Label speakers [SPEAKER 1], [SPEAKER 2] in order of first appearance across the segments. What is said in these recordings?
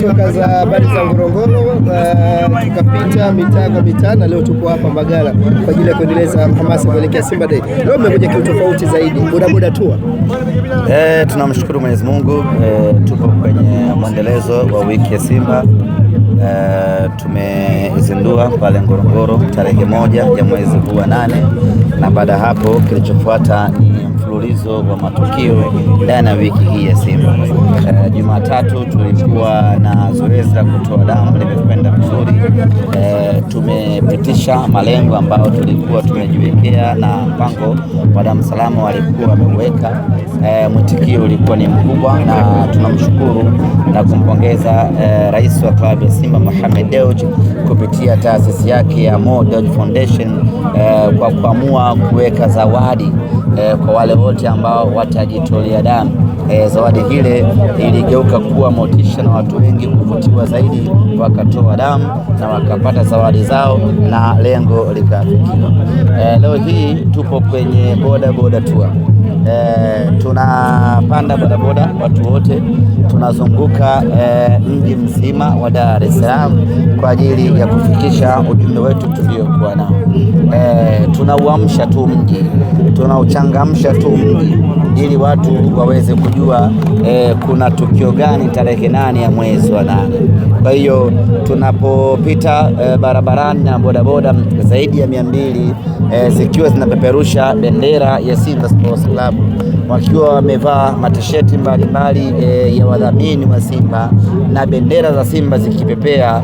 [SPEAKER 1] toka za habari za Ngorongoro, tukapita mitaa kwa mitaa na leo tuko hapa Mbagala kwa ajili ya kuendeleza hamasa kuelekea Simba Day. Leo mmekuja kiutofauti zaidi, bodaboda tour.
[SPEAKER 2] Tunamshukuru Mwenyezi Mungu, tupo kwenye mwendelezo wa wiki ya Simba. Tumeizindua pale Ngorongoro tarehe 1 ya mwezi huu wa 8, na baada ya hapo kilichofuata ni mfululizo wa matukio ndani ya wiki hii ya Simba. Jumatatu tulikuwa na zoezi la kutoa damu, limekwenda vizuri. Tumepitisha malengo ambayo tulikuwa tumejiwekea na mpango wa damu salama walikuwa wameweka. Mwitikio ulikuwa ni mkubwa, na tunamshukuru na kumpongeza rais wa klabu ya Simba Mohamed Dewji kupitia taasisi yake ya Mo Dewji Foundation kwa kuamua kuweka zawadi kwa wale wote ambao watajitolea damu. Zawadi hile iligeuka kuwa motisha na watu wengi kuvutiwa zaidi, wakatoa damu na wakapata zawadi zao na lengo likafikiwa. Leo hii tupo kwenye boda tour. Tunapanda bodaboda watu wote, tunazunguka mji mzima wa Dar es Salaam kwa ajili ya kufikisha ujumbe wetu tuliokuwa nao. Tunauamsha tu mji, tunauchangamsha tu mji ili watu waweze kujua kuna tukio gani tarehe 8 ya mwezi wa 8. Kwa hiyo tunapopita barabarani na bodaboda zaidi ya 200 zikiwa zinapeperusha bendera ya Simba Sports Club, wakiwa wamevaa matisheti mbalimbali ya wadhamini wa Simba na bendera za Simba zikipepea,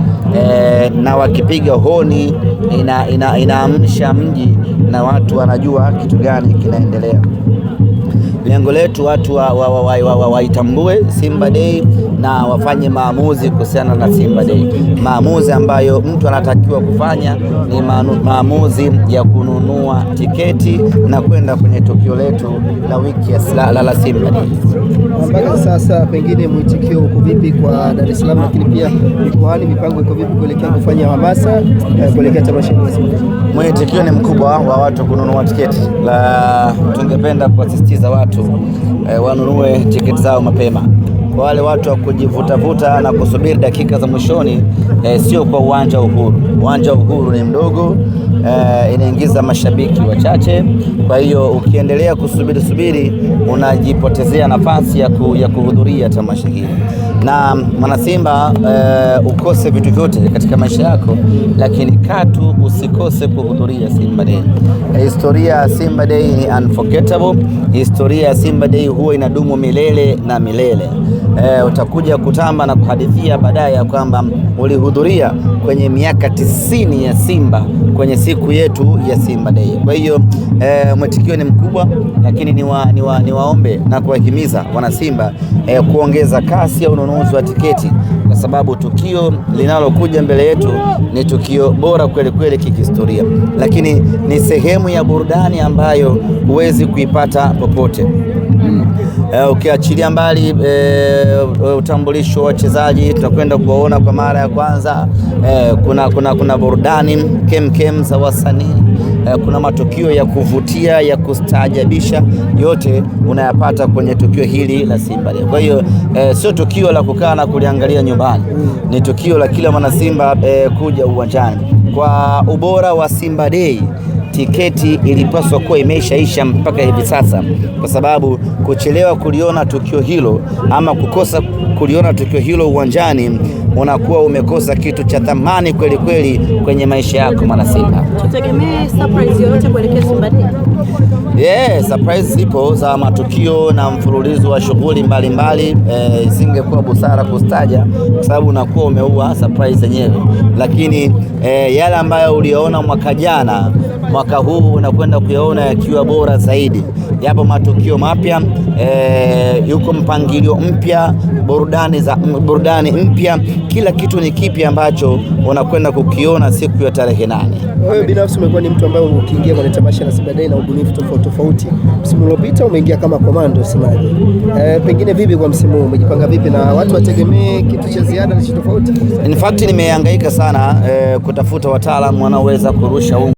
[SPEAKER 2] na wakipiga honi, inaamsha mji na watu wanajua kitu gani kinaendelea. Lengo letu watu waitambue Simba Day na wafanye maamuzi kuhusiana na Simba Day. Maamuzi ambayo mtu anatakiwa kufanya ni maamuzi ya kununua tiketi na kwenda kwenye tukio letu la wiki ya la Simba Day.
[SPEAKER 1] Mpaka sasa pengine mwitikio uko vipi kwa Dar es Salaam, lakini pia mikoani mipango iko vipi kuelekea kufanya hamasa kuelekea tamasha la Simba?
[SPEAKER 2] Mwitikio ni mkubwa wa watu kununua tiketi. Tungependa kuwasisitiza watu wanunue tiketi zao mapema. Kwa wale watu wa kujivutavuta na kusubiri dakika za mwishoni, sio kwa uwanja wa Uhuru. Uwanja wa Uhuru ni mdogo, inaingiza mashabiki wachache. Kwa hiyo ukiendelea kusubiri unajipotezea nafasi ya kuhudhuria tamasha hili. Na mwanasimba, ukose vitu vyote katika maisha yako, lakini katu usikose kuhudhuria Simba Day. Historia ya Simba Day ni unforgettable. Historia ya Simba Day huwa inadumu milele na milele. Utakuja kutamba na kuhadithia baadaye ya kwamba ulihudhuria kwenye miaka 90 ya Simba kwenye siku yetu ya Simba Day. Kwa hiyo mwitikio ni mkubwa, lakini niwaombe na kuwahimiza wana Simba kuongeza kasi ya ununuzi wa tiketi, kwa sababu tukio linalokuja mbele yetu ni tukio bora kweli kweli kihistoria, lakini ni sehemu ya burudani ambayo huwezi kuipata popote. Ukiachilia mbali utambulisho wa wachezaji, tutakwenda kuwaona kwa mara ya kwanza. Kuna burudani kem za wasanii, kuna matukio ya kuvutia ya kustaajabisha, yote unayapata kwenye tukio hili la Simba Day. Kwa hiyo sio tukio la kukaa na kuliangalia nyumbani, ni tukio la kila mwana Simba kuja uwanjani. Kwa ubora wa Simba Day, tiketi ilipaswa kuwa imeshaisha mpaka hivi sasa, kwa sababu kuchelewa kuliona tukio hilo ama kukosa kuliona tukio hilo uwanjani, unakuwa umekosa kitu cha thamani kweli kweli kwenye maisha yako mwana Simba.
[SPEAKER 3] Tutegemee surprise yoyote kuelekea Simba Day?
[SPEAKER 2] Surprise zipo za matukio na mfululizo wa shughuli mbalimbali. Isingekuwa busara kustaja kwa sababu unakuwa umeua surprise yenyewe, lakini yale ambayo uliona mwaka jana, mwaka huu unakwenda kuyaona yakiwa bora zaidi. Yapo matukio mapya, yuko mpangilio mpya, burudani mpya, kila kitu ni kipi ambacho unakwenda kukiona siku ya tarehe 8.
[SPEAKER 1] Wewe binafsi umekuwa ni mtu ambaye ukiingia kwenye tamasha la Simba Day na ubunifu tofauti. Msimu uliopita umeingia kama komando semaji. Pengine vipi kwa msimu huu, umejipanga vipi na watu wategemee kitu cha ziada na tofauti?
[SPEAKER 2] In fact nimehangaika sana kutafuta wataalamu wanaoweza kurusha